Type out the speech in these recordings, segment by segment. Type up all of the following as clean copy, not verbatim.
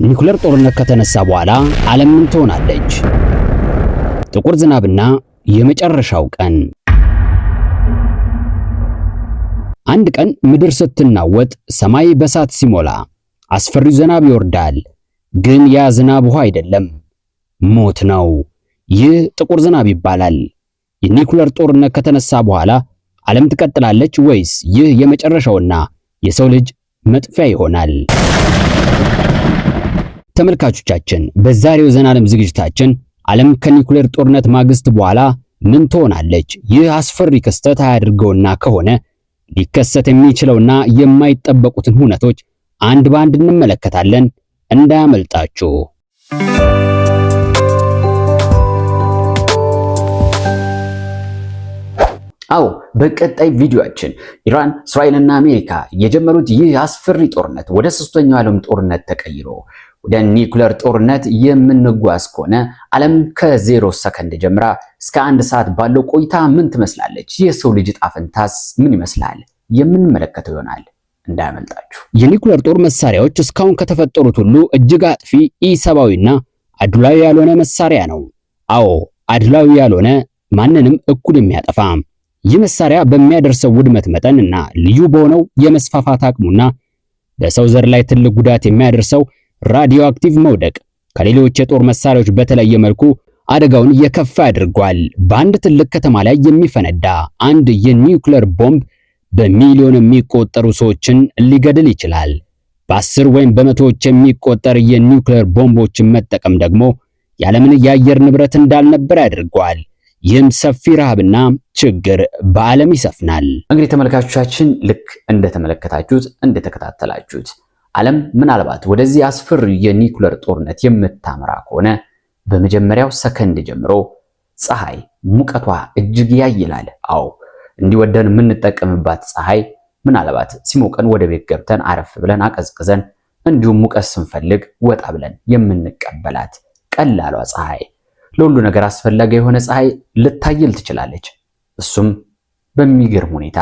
የኒኩለር ጦርነት ከተነሳ በኋላ ዓለም ምን ትሆናለች? ጥቁር ዝናብና የመጨረሻው ቀን። አንድ ቀን ምድር ስትናወጥ፣ ሰማይ በእሳት ሲሞላ፣ አስፈሪው ዝናብ ይወርዳል። ግን ያ ዝናብ ውሃ አይደለም፣ ሞት ነው። ይህ ጥቁር ዝናብ ይባላል። የኒኩለር ጦርነት ከተነሳ በኋላ ዓለም ትቀጥላለች ወይስ ይህ የመጨረሻውና የሰው ልጅ መጥፊያ ይሆናል? ተመልካቾቻችን፣ በዛሬው ዘናለም ዝግጅታችን ዓለም ከኒኩለር ጦርነት ማግስት በኋላ ምን ትሆናለች? ይህ አስፈሪ ክስተት አያድርገውና ከሆነ ሊከሰት የሚችለውና የማይጠበቁትን ሁነቶች አንድ በአንድ እንመለከታለን። እንዳያመልጣችሁ። አዎ፣ በቀጣይ ቪዲዮአችን ኢራን፣ እስራኤልና አሜሪካ የጀመሩት ይህ አስፈሪ ጦርነት ወደ ሶስተኛው ዓለም ጦርነት ተቀይሮ ወደ ኒኩለር ጦርነት የምንጓዝ ከሆነ ዓለም ከ0 ሰከንድ ጀምራ እስከ 1 ሰዓት ባለው ቆይታ ምን ትመስላለች? የሰው ልጅ ዕጣ ፈንታስ ምን ይመስላል? የምንመለከተው ይሆናል። እንዳያመልጣችሁ። የኒኩለር ጦር መሳሪያዎች እስካሁን ከተፈጠሩት ሁሉ እጅግ አጥፊ፣ ኢሰብአዊና አድሏዊ ያልሆነ መሳሪያ ነው። አዎ፣ አድሏዊ ያልሆነ፣ ማንንም እኩል የሚያጠፋ። ይህ መሳሪያ በሚያደርሰው ውድመት መጠንና ልዩ በሆነው የመስፋፋት አቅሙና በሰው ዘር ላይ ትልቅ ጉዳት የሚያደርሰው ራዲዮ አክቲቭ መውደቅ ከሌሎች የጦር መሳሪያዎች በተለየ መልኩ አደጋውን የከፋ ያደርገዋል። በአንድ ትልቅ ከተማ ላይ የሚፈነዳ አንድ የኒኩለር ቦምብ በሚሊዮን የሚቆጠሩ ሰዎችን ሊገድል ይችላል። በ10 ወይም በመቶዎች የሚቆጠር የኒኩለር ቦምቦችን መጠቀም ደግሞ የዓለምን የአየር ንብረት እንዳልነበር ያደርገዋል። ይህም ሰፊ ረሃብና ችግር በዓለም ይሰፍናል። እንግዲህ ተመልካቾቻችን፣ ልክ እንደተመለከታችሁት እንደተከታተላችሁት ዓለም ምናልባት ወደዚህ አስፈሪ የኒኩለር ጦርነት የምታመራ ከሆነ በመጀመሪያው ሰከንድ ጀምሮ ፀሐይ ሙቀቷ እጅግ ያይላል። አዎ፣ እንዲወደን የምንጠቀምባት ፀሐይ ምናልባት ሲሞቀን ወደ ቤት ገብተን አረፍ ብለን አቀዝቅዘን፣ እንዲሁም ሙቀት ስንፈልግ ወጣ ብለን የምንቀበላት ቀላሏ ፀሐይ፣ ለሁሉ ነገር አስፈላጊ የሆነ ፀሐይ ልታይል ትችላለች። እሱም በሚገርም ሁኔታ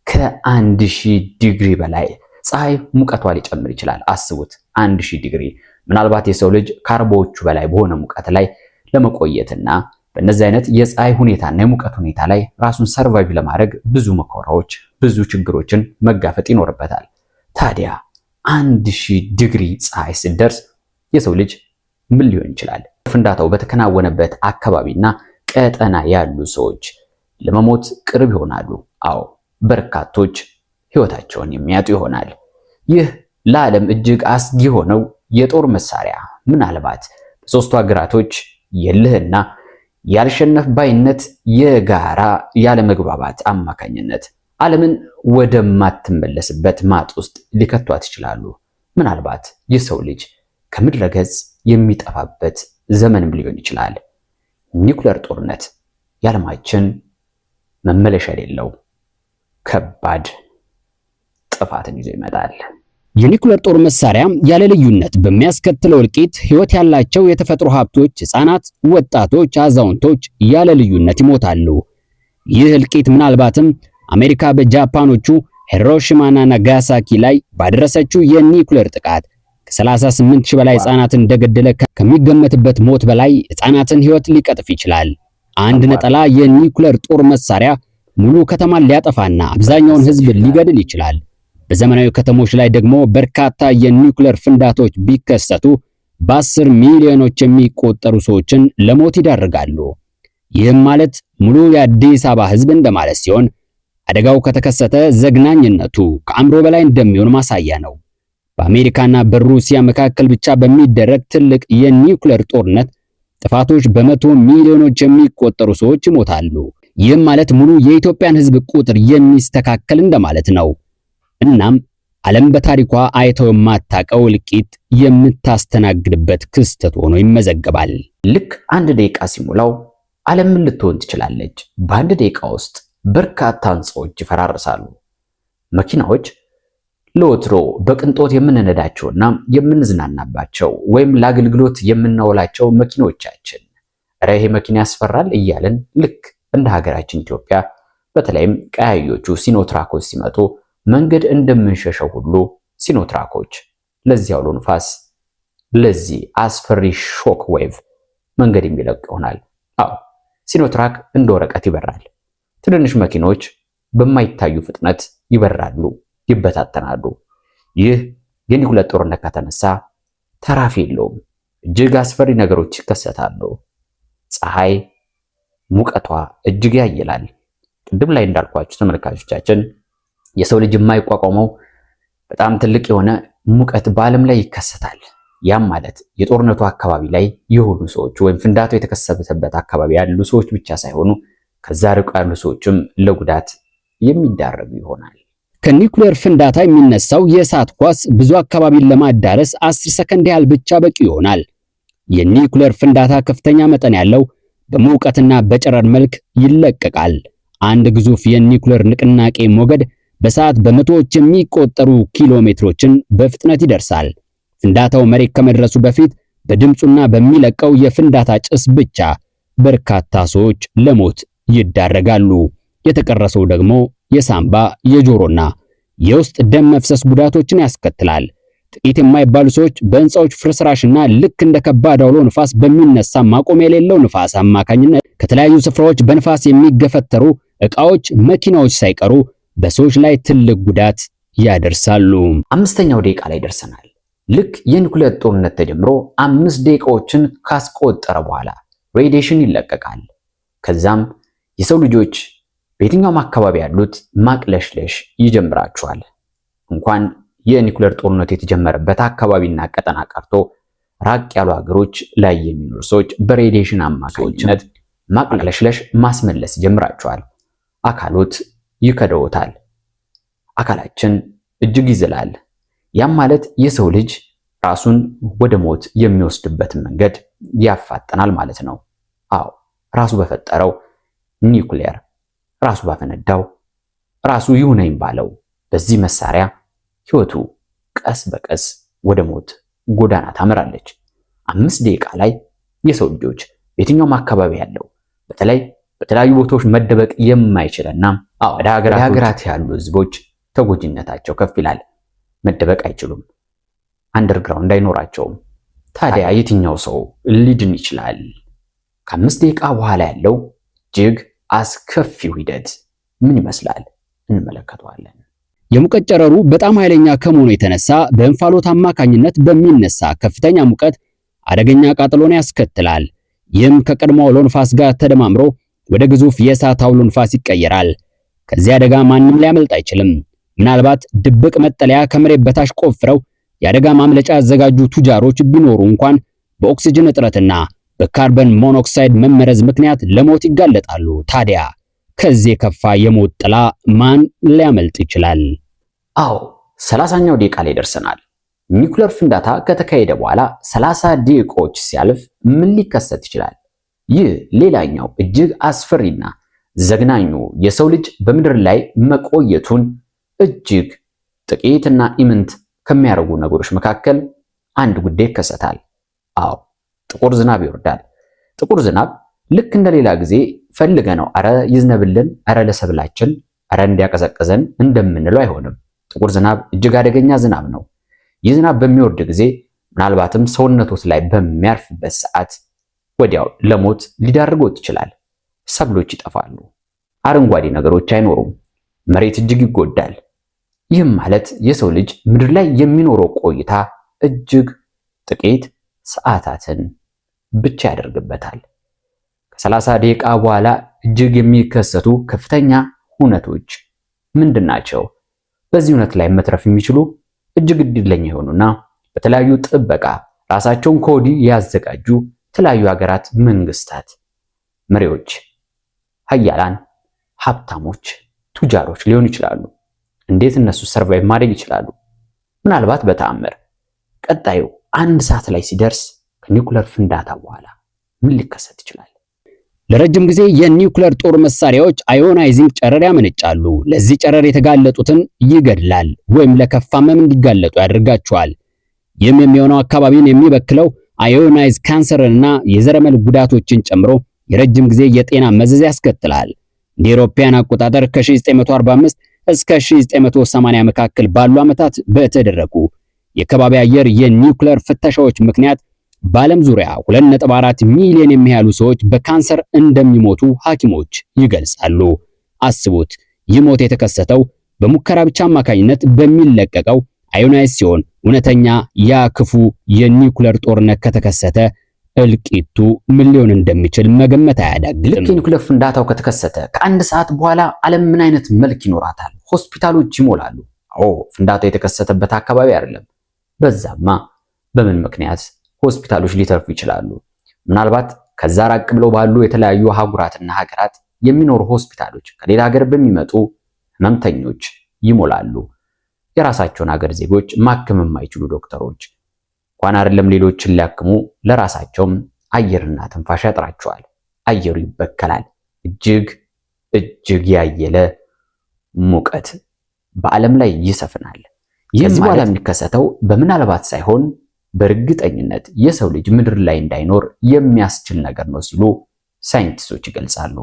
ከ1000 ዲግሪ በላይ ፀሐይ ሙቀቷ ሊጨምር ይችላል። አስቡት፣ 1000 ዲግሪ። ምናልባት የሰው ልጅ ከአርባዎቹ በላይ በሆነ ሙቀት ላይ ለመቆየትና በእነዚህ አይነት የፀሐይ ሁኔታና የሙቀት ሁኔታ ላይ ራሱን ሰርቫይቭ ለማድረግ ብዙ መከራዎች፣ ብዙ ችግሮችን መጋፈጥ ይኖርበታል። ታዲያ 1000 ዲግሪ ፀሐይ ሲደርስ የሰው ልጅ ምን ሊሆን ይችላል? ፍንዳታው በተከናወነበት አካባቢና ቀጠና ያሉ ሰዎች ለመሞት ቅርብ ይሆናሉ። አዎ፣ በርካቶች ሕይወታቸውን የሚያጡ ይሆናል። ይህ ለዓለም እጅግ አስጊ የሆነው የጦር መሳሪያ ምናልባት በሦስቱ ሀገራቶች የልህና ያልሸነፍ ባይነት የጋራ ያለመግባባት አማካኝነት ዓለምን ወደማትመለስበት ማጥ ውስጥ ሊከቷት ይችላሉ። ምናልባት የሰው ልጅ ከምድረ ገጽ የሚጠፋበት ዘመንም ሊሆን ይችላል። ኒኩለር ጦርነት የዓለማችን መመለሻ የሌለው ከባድ ጥፋትን ይዞ ይመጣል። የኒኩለር ጦር መሳሪያ ያለ ልዩነት በሚያስከትለው እልቂት ሕይወት ያላቸው የተፈጥሮ ሀብቶች፣ ሕፃናት፣ ወጣቶች፣ አዛውንቶች ያለ ልዩነት ይሞታሉ። ይህ እልቂት ምናልባትም አሜሪካ በጃፓኖቹ ሂሮሺማና ናጋሳኪ ላይ ባደረሰችው የኒኩለር ጥቃት ከ38000 በላይ ሕፃናትን እንደገደለ ከሚገመትበት ሞት በላይ ሕፃናትን ሕይወት ሊቀጥፍ ይችላል። አንድ ነጠላ የኒኩለር ጦር መሳሪያ ሙሉ ከተማን ሊያጠፋና አብዛኛውን ሕዝብ ሊገድል ይችላል። በዘመናዊ ከተሞች ላይ ደግሞ በርካታ የኒኩለር ፍንዳታዎች ቢከሰቱ በ10 ሚሊዮኖች የሚቆጠሩ ሰዎችን ለሞት ይዳርጋሉ። ይህም ማለት ሙሉ የአዲስ አበባ ሕዝብ እንደማለት ሲሆን አደጋው ከተከሰተ ዘግናኝነቱ ከአእምሮ በላይ እንደሚሆን ማሳያ ነው። በአሜሪካና በሩሲያ መካከል ብቻ በሚደረግ ትልቅ የኒኩለር ጦርነት ጥፋቶች በመቶ ሚሊዮኖች የሚቆጠሩ ሰዎች ይሞታሉ። ይህም ማለት ሙሉ የኢትዮጵያን ሕዝብ ቁጥር የሚስተካከል እንደማለት ነው። እናም ዓለም በታሪኳ አይተው የማታውቀው እልቂት የምታስተናግድበት ክስተት ሆኖ ይመዘገባል። ልክ 1 ደቂቃ ሲሞላው ዓለም ምን ልትሆን ትችላለች? በ1 ደቂቃ ውስጥ በርካታ ሕንፃዎች ይፈራርሳሉ። መኪናዎች ለወትሮ በቅንጦት የምንነዳቸውና የምንዝናናባቸው ወይም ለአገልግሎት የምናውላቸው መኪኖቻችን ኧረ ይሄ መኪና ያስፈራል እያልን ልክ እንደ ሀገራችን ኢትዮጵያ በተለይም ቀያዮቹ ሲኖትራኮች ሲመጡ መንገድ እንደምንሸሸው ሁሉ ሲኖትራኮች ለዚህ አውሎ ንፋስ ለዚህ አስፈሪ ሾክ ዌቭ መንገድ የሚለቅ ይሆናል። አዎ ሲኖትራክ እንደ ወረቀት ይበራል። ትንንሽ መኪኖች በማይታዩ ፍጥነት ይበራሉ፣ ይበታተናሉ። ይህ የኒኩለር ጦርነት ከተነሳ ተራፊ የለውም። እጅግ አስፈሪ ነገሮች ይከሰታሉ። ፀሐይ ሙቀቷ እጅግ ያይላል። ቅድም ላይ እንዳልኳችሁ ተመልካቾቻችን የሰው ልጅ የማይቋቋመው በጣም ትልቅ የሆነ ሙቀት በዓለም ላይ ይከሰታል። ያም ማለት የጦርነቱ አካባቢ ላይ የሆኑ ሰዎች ወይም ፍንዳታው የተከሰተበት አካባቢ ያሉ ሰዎች ብቻ ሳይሆኑ ከዛ ርቀው ያሉ ሰዎችም ለጉዳት የሚዳረጉ ይሆናል። ከኒኩሌር ፍንዳታ የሚነሳው የእሳት ኳስ ብዙ አካባቢን ለማዳረስ 10 ሰከንድ ያህል ብቻ በቂ ይሆናል። የኒኩሌር ፍንዳታ ከፍተኛ መጠን ያለው በሙቀትና በጨረር መልክ ይለቀቃል። አንድ ግዙፍ የኒኩሌር ንቅናቄ ሞገድ በሰዓት በመቶዎች የሚቆጠሩ ኪሎ ሜትሮችን በፍጥነት ይደርሳል። ፍንዳታው መሬት ከመድረሱ በፊት በድምፁና በሚለቀው የፍንዳታ ጭስ ብቻ በርካታ ሰዎች ለሞት ይዳረጋሉ። የተቀረሰው ደግሞ የሳምባ የጆሮና የውስጥ ደም መፍሰስ ጉዳቶችን ያስከትላል። ጥቂት የማይባሉ ሰዎች በህንፃዎች ፍርስራሽና ልክ እንደ ከባድ አውሎ ንፋስ በሚነሳ ማቆሚያ የሌለው ንፋስ አማካኝነት ከተለያዩ ስፍራዎች በንፋስ የሚገፈተሩ ዕቃዎች፣ መኪናዎች ሳይቀሩ በሰዎች ላይ ትልቅ ጉዳት ያደርሳሉ። 5ኛው ደቂቃ ላይ ደርሰናል። ልክ የኒኩሌር ጦርነት ተጀምሮ 5 ደቂቃዎችን ካስቆጠረ በኋላ ሬዲዬሽን ይለቀቃል። ከዛም የሰው ልጆች በየትኛውም አካባቢ ያሉት ማቅለሽለሽ ይጀምራቸዋል። እንኳን የኒኩሌር ጦርነት የተጀመረበት አካባቢና ቀጠና ቀርቶ ራቅ ያሉ ሀገሮች ላይ የሚኖሩ ሰዎች በሬዲዬሽን አማካኝነት ማቅለሽለሽ ማስመለስ ይጀምራቸዋል። አካሎት ይከደውታል። አካላችን እጅግ ይዝላል። ያም ማለት የሰው ልጅ ራሱን ወደ ሞት የሚወስድበትን መንገድ ያፋጠናል ማለት ነው። አዎ ራሱ በፈጠረው ኒኩሌር ራሱ ባፈነዳው ራሱ ይሁነኝ ባለው በዚህ መሳሪያ ህይወቱ ቀስ በቀስ ወደ ሞት ጎዳና ታመራለች። 5 ደቂቃ ላይ የሰው ልጆች በየትኛውም አካባቢ ያለው በተለይ በተለያዩ ቦታዎች መደበቅ የማይችልና ወደ ሀገራት ያሉ ህዝቦች ተጎጂነታቸው ከፍ ይላል። መደበቅ አይችሉም። አንደርግራውንድ አይኖራቸውም። ታዲያ የትኛው ሰው ሊድን ይችላል? ከ5 ደቂቃ በኋላ ያለው እጅግ አስከፊው ሂደት ምን ይመስላል? እንመለከተዋለን። የሙቀት ጨረሩ በጣም ኃይለኛ ከመሆኑ የተነሳ በእንፋሎት አማካኝነት በሚነሳ ከፍተኛ ሙቀት አደገኛ ቃጠሎን ያስከትላል። ይህም ከቀድሞ አውሎ ንፋስ ጋር ተደማምሮ ወደ ግዙፍ የእሳት አውሎ ንፋስ ይቀየራል። ከዚህ አደጋ ማንም ሊያመልጥ አይችልም። ምናልባት ድብቅ መጠለያ ከመሬት በታች ቆፍረው የአደጋ ማምለጫ ያዘጋጁ ቱጃሮች ቢኖሩ እንኳን በኦክሲጅን እጥረትና በካርበን ሞኖክሳይድ መመረዝ ምክንያት ለሞት ይጋለጣሉ። ታዲያ ከዚህ የከፋ የሞት ጥላ ማን ሊያመልጥ ይችላል? አዎ 30ኛው ደቂቃ ላይ ደርሰናል። ኒኩሌር ፍንዳታ ከተካሄደ በኋላ 30 ደቂቃዎች ሲያልፍ ምን ሊከሰት ይችላል? ይህ ሌላኛው እጅግ አስፈሪና ዘግናኙ የሰው ልጅ በምድር ላይ መቆየቱን እጅግ ጥቂትና ኢምንት ከሚያደርጉ ነገሮች መካከል አንድ ጉዳይ ይከሰታል። አዎ ጥቁር ዝናብ ይወርዳል። ጥቁር ዝናብ ልክ እንደሌላ ጊዜ ፈልገ ነው አረ ይዝነብልን፣ አረ ለሰብላችን፣ አረ እንዲያቀዘቅዘን እንደምንለው አይሆንም። ጥቁር ዝናብ እጅግ አደገኛ ዝናብ ነው። ይህ ዝናብ በሚወርድ ጊዜ ምናልባትም ሰውነቶት ላይ በሚያርፍበት ሰዓት ወዲያው ለሞት ሊዳርጎት ይችላል። ሰብሎች ይጠፋሉ። አረንጓዴ ነገሮች አይኖሩም። መሬት እጅግ ይጎዳል። ይህም ማለት የሰው ልጅ ምድር ላይ የሚኖረው ቆይታ እጅግ ጥቂት ሰዓታትን ብቻ ያደርግበታል። ከ30 ደቂቃ በኋላ እጅግ የሚከሰቱ ከፍተኛ ሁነቶች ምንድናቸው? በዚህ ሁነት ላይ መትረፍ የሚችሉ እጅግ እድለኛ የሆኑና በተለያዩ ጥበቃ ራሳቸውን ከወዲህ ያዘጋጁ የተለያዩ ሀገራት መንግስታት፣ መሪዎች፣ ሀያላን፣ ሀብታሞች፣ ቱጃሮች ሊሆኑ ይችላሉ። እንዴት እነሱ ሰርቫይቭ ማድረግ ይችላሉ? ምናልባት በተአምር ቀጣዩ 1 ሰዓት ላይ ሲደርስ ከኒኩለር ፍንዳታ በኋላ ምን ሊከሰት ይችላል? ለረጅም ጊዜ የኒኩለር ጦር መሳሪያዎች አዮናይዚንግ ጨረር ያመነጫሉ። ለዚህ ጨረር የተጋለጡትን ይገድላል ወይም ለከፋ ህመም እንዲጋለጡ ያደርጋቸዋል። ይህም የሚሆነው አካባቢን የሚበክለው አዮናይዝ ካንሰርንና የዘረመል ጉዳቶችን ጨምሮ የረጅም ጊዜ የጤና መዘዝ ያስከትላል። እንደ አውሮፓውያን አቆጣጠር ከ1945 እስከ 1980 መካከል ባሉ ዓመታት በተደረጉ የከባቢ አየር የኒውክሌር ፍተሻዎች ምክንያት በዓለም ዙሪያ 2.4 ሚሊዮን የሚያሉ ሰዎች በካንሰር እንደሚሞቱ ሐኪሞች ይገልጻሉ። አስቡት፣ ይህ ሞት የተከሰተው በሙከራ ብቻ አማካኝነት በሚለቀቀው አዮናይዝ ሲሆን እውነተኛ ያ ክፉ የኒውክሌር ጦርነት ከተከሰተ እልቂቱ ምን ሊሆን እንደሚችል መገመት አያዳግትም። ልክ የኒውክሌር ፍንዳታው ከተከሰተ ከአንድ ሰዓት በኋላ ዓለም ምን አይነት መልክ ይኖራታል? ሆስፒታሎች ይሞላሉ። ፍንዳታው የተከሰተበት አካባቢ አይደለም። በዛማ በምን ምክንያት ሆስፒታሎች ሊተርፉ ይችላሉ? ምናልባት ከዛ ራቅ ብለው ባሉ የተለያዩ አህጉራትና ሀገራት የሚኖሩ ሆስፒታሎች ከሌላ ሀገር በሚመጡ ህመምተኞች ይሞላሉ። የራሳቸውን ሀገር ዜጎች ማከም የማይችሉ ዶክተሮች እንኳን አይደለም ሌሎችን ሊያክሙ ለራሳቸውም አየርና ትንፋሽ ያጥራቸዋል። አየሩ ይበከላል። እጅግ ያየለ ሙቀት በዓለም ላይ ይሰፍናል። ይህም በኋላ የሚከሰተው በምናልባት ሳይሆን በእርግጠኝነት የሰው ልጅ ምድር ላይ እንዳይኖር የሚያስችል ነገር ነው ሲሉ ሳይንቲስቶች ይገልጻሉ።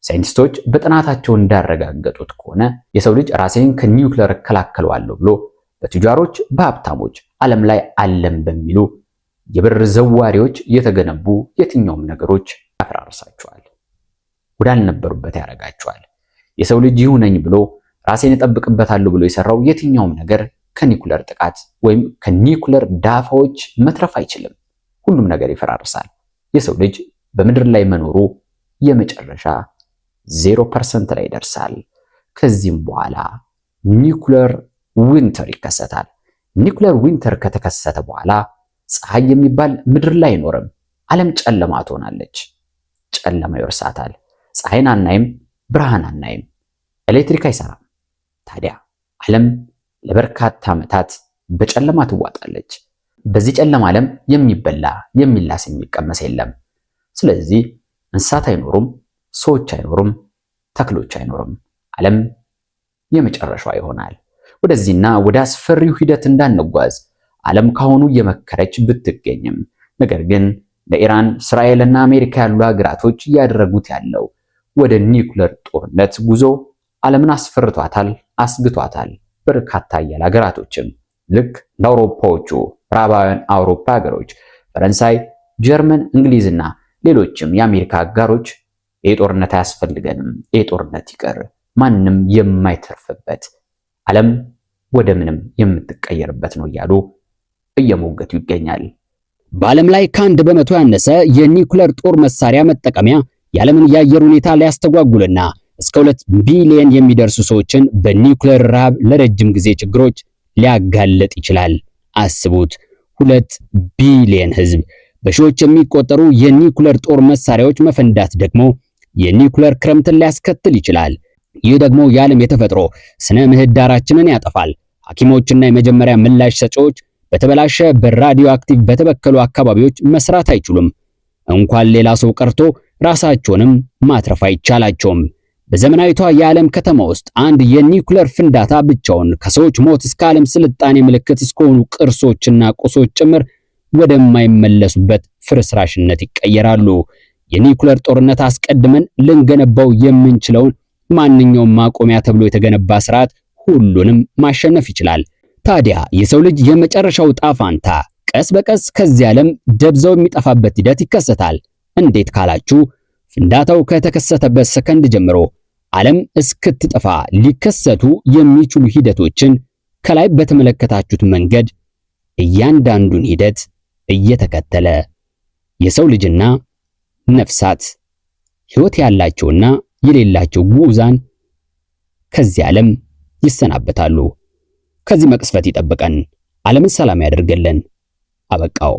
ሳይንቲስቶች በጥናታቸው እንዳረጋገጡት ከሆነ የሰው ልጅ ራሴን ከኒውክሌር እከላከለዋለሁ ብሎ በቱጃሮች በሀብታሞች ዓለም ላይ አለም በሚሉ የብር ዘዋሪዎች የተገነቡ የትኛውም ነገሮች ያፈራርሳቸዋል፣ ወዳልነበሩበት ያረጋቸዋል። የሰው ልጅ ይሁነኝ ብሎ ራሴን እጠብቅበታለሁ ብሎ የሰራው የትኛውም ነገር ከኒውክሌር ጥቃት ወይም ከኒውክሌር ዳፋዎች መትረፍ አይችልም። ሁሉም ነገር ይፈራርሳል። የሰው ልጅ በምድር ላይ መኖሩ የመጨረሻ 0% ላይ ይደርሳል። ከዚህም በኋላ ኒውክሌር ዊንተር ይከሰታል። ኒውክሌር ዊንተር ከተከሰተ በኋላ ፀሐይ የሚባል ምድር ላይ አይኖርም። ዓለም ጨለማ ትሆናለች። ጨለማ ይወርሳታል። ፀሐይን አናይም፣ ብርሃን አናይም፣ ኤሌክትሪክ አይሰራም። ታዲያ ዓለም ለበርካታ ዓመታት በጨለማ ትዋጣለች። በዚህ ጨለማ ዓለም የሚበላ የሚላስ የሚቀመስ የለም። ስለዚህ እንስሳት አይኖሩም፣ ሰዎች አይኖሩም፣ ተክሎች አይኖሩም። ዓለም የመጨረሻዋ ይሆናል። ወደዚህና ወደ አስፈሪው ሂደት እንዳንጓዝ ዓለም ካሁኑ እየመከረች ብትገኝም ነገር ግን ለኢራን፣ እስራኤልና አሜሪካ ያሉ ሀገራቶች እያደረጉት ያለው ወደ ኒውክሌር ጦርነት ጉዞ ዓለምን አስፈርቷታል፣ አስግቷታል። በርካታ ያለ ሀገራቶችም ልክ እንደ አውሮፓዎቹ ምዕራባውያን አውሮፓ ሀገሮች ፈረንሳይ፣ ጀርመን፣ እንግሊዝና ሌሎችም የአሜሪካ አጋሮች የጦርነት አያስፈልገንም፣ የጦርነት ይቀር፣ ማንም የማይተርፍበት ዓለም ወደ ምንም የምትቀየርበት ነው እያሉ እየሞገቱ ይገኛል። በዓለም ላይ ከ1 በመቶ ያነሰ የኒውክሌር ጦር መሳሪያ መጠቀሚያ የዓለምን የአየር ሁኔታ ሊያስተጓጉልና እስከ 2 ቢሊዮን የሚደርሱ ሰዎችን በኒውክሌር ረሃብ ለረጅም ጊዜ ችግሮች ሊያጋለጥ ይችላል። አስቡት፣ 2 ቢሊዮን ህዝብ፣ በሺዎች የሚቆጠሩ የኒውክሌር ጦር መሳሪያዎች መፈንዳት ደግሞ የኒውክሌር ክረምትን ሊያስከትል ይችላል። ይህ ደግሞ የዓለም የተፈጥሮ ስነ ምህዳራችንን ያጠፋል። ሐኪሞችና የመጀመሪያ ምላሽ ሰጪዎች በተበላሸ በራዲዮ አክቲቭ በተበከሉ አካባቢዎች መስራት አይችሉም። እንኳን ሌላ ሰው ቀርቶ ራሳቸውንም ማትረፍ አይቻላቸውም። በዘመናዊቷ የዓለም ከተማ ውስጥ አንድ የኒውክሌር ፍንዳታ ብቻውን ከሰዎች ሞት እስከ ዓለም ስልጣኔ ምልክት እስከሆኑ ቅርሶችና ቁሶች ጭምር ወደማይመለሱበት ፍርስራሽነት ይቀየራሉ። የኒውክሌር ጦርነት አስቀድመን ልንገነባው የምንችለውን ማንኛውም ማቆሚያ ተብሎ የተገነባ ስርዓት ሁሉንም ማሸነፍ ይችላል። ታዲያ የሰው ልጅ የመጨረሻው ጣፋንታ ቀስ በቀስ ከዚህ ዓለም ደብዛው የሚጠፋበት ሂደት ይከሰታል። እንዴት ካላችሁ ፍንዳታው ከተከሰተበት ሰከንድ ጀምሮ ዓለም እስክትጠፋ ሊከሰቱ የሚችሉ ሂደቶችን ከላይ በተመለከታችሁት መንገድ እያንዳንዱን ሂደት እየተከተለ የሰው ልጅና ነፍሳት ሕይወት ያላቸውና የሌላቸው ጉዑዛን ከዚህ ዓለም ይሰናበታሉ። ከዚህ መቅስፈት ይጠብቀን። ዓለምን ሰላም ያደርገልን። አበቃው።